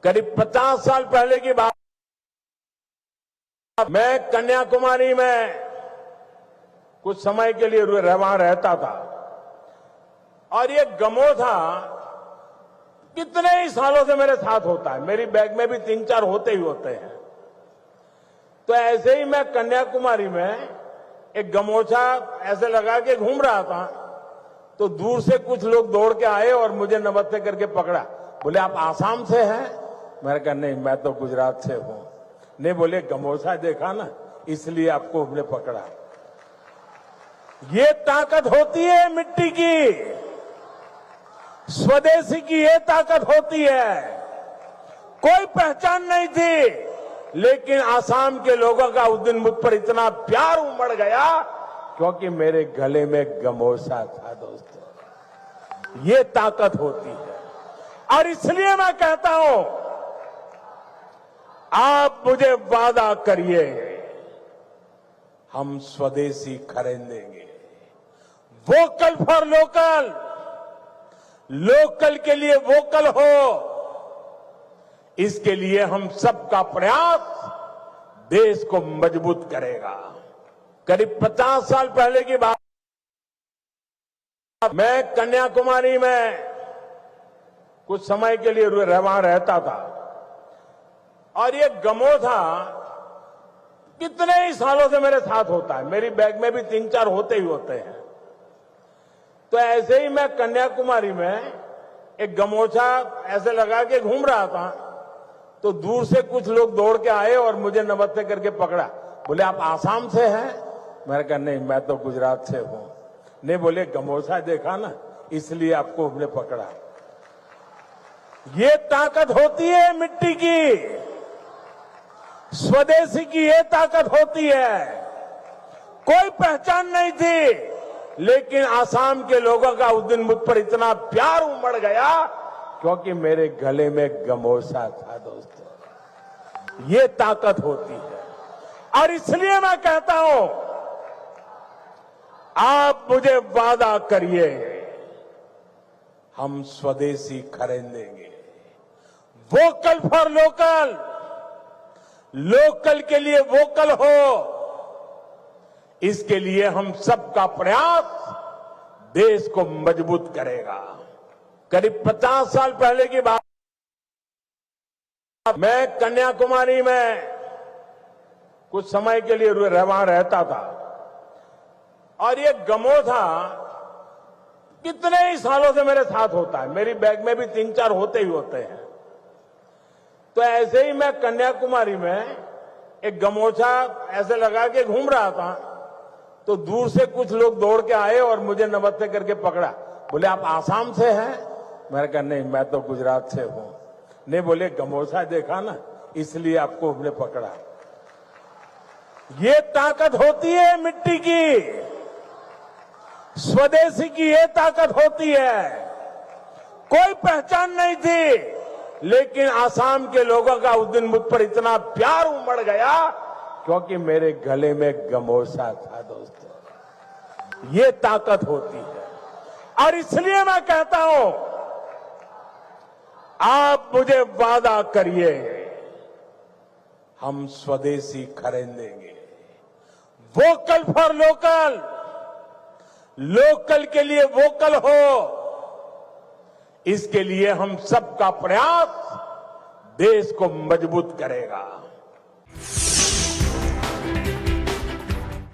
करीब 50 साल पहले की बात, मैं कन्याकुमारी में कुछ समय के लिए वहां रहता था और ये गमोथा कितने ही सालों से मेरे साथ होता है। मेरी बैग में भी 3-4 होते ही होते हैं। तो ऐसे ही मैं कन्याकुमारी में एक गमोछा ऐसे लगा के घूम रहा था, तो दूर से कुछ लोग दौड़ के आए और मुझे नमस्ते करके पकड़ा। बोले, आप आसाम से हैं? मैंने कहा, नहीं, मैं तो गुजरात से हूं। नहीं, बोले, गमोछा देखा ना, इसलिए आपको हमने पकड़ा। ये ताकत होती है मिट्टी की, स्वदेशी की ये ताकत होती है। कोई पहचान नहीं थी, लेकिन आसाम के लोगों का उस दिन मुझ पर इतना प्यार उमड़ गया क्योंकि मेरे गले में गमोछा था। दोस्तों, ये ताकत होती है। और इसलिए मैं कहता हूं, आप मुझे वादा करिए, हम स्वदेशी खरीदेंगे। वोकल फॉर लोकल, लोकल के लिए वोकल हो, इसके लिए हम सबका प्रयास देश को मजबूत करेगा। करीब 50 साल पहले की बात, मैं कन्याकुमारी में कुछ समय के लिए वहां रहता था और ये गमोथा कितने ही सालों से मेरे साथ होता है। मेरी बैग में भी 3-4 होते ही होते हैं। तो ऐसे ही मैं कन्याकुमारी में एक गमोछा ऐसे लगा के घूम रहा था, तो दूर से कुछ लोग दौड़ के आए और मुझे नमस्ते करके पकड़ा। बोले, आप आसाम से हैं? मैंने कहा, नहीं, मैं तो गुजरात से हूं। नहीं, बोले, गमोछा देखा ना, इसलिए आपको हमने पकड़ा। ये ताकत होती है मिट्टी की, स्वदेशी की ये ताकत होती है। कोई पहचान नहीं थी, लेकिन आसाम के लोगों का उस दिन मुझ पर इतना प्यार उमड़ गया क्योंकि मेरे गले में गमोछा था। दोस्तों, ये ताकत होती है। और इसलिए मैं कहता हूं, आप मुझे वादा करिए, हम स्वदेशी खरीदेंगे। वोकल फॉर लोकल, लोकल के लिए वोकल हो, इसके लिए हम सबका प्रयास देश को मजबूत करेगा। करीब 50 साल पहले की बात, मैं कन्याकुमारी में कुछ समय के लिए वहां रहता था और ये गमोथा कितने ही सालों से मेरे साथ होता है। मेरी बैग में भी 3-4 होते ही होते हैं। तो ऐसे ही मैं कन्याकुमारी में एक गमोछा ऐसे लगा के घूम रहा था, तो दूर से कुछ लोग दौड़ के आए और मुझे नमस्ते करके पकड़ा। बोले, आप आसाम से हैं? मैंने कहा, नहीं, मैं तो गुजरात से हूं। नहीं, बोले, गमोछा देखा ना, इसलिए आपको हमने पकड़ा। ये ताकत होती है मिट्टी की, स्वदेशी की ये ताकत होती है। कोई पहचान नहीं थी, लेकिन आसाम के लोगों का उस दिन मुझ पर इतना प्यार उमड़ गया क्योंकि मेरे गले में गमोछा था। दोस्तों, ये ताकत होती है। और इसलिए मैं कहता हूं, आप मुझे वादा करिए, हम स्वदेशी खरीदेंगे। वोकल फॉर लोकल, लोकल के लिए वोकल हो, इसके लिए हम सबका प्रयास देश को मजबूत करेगा।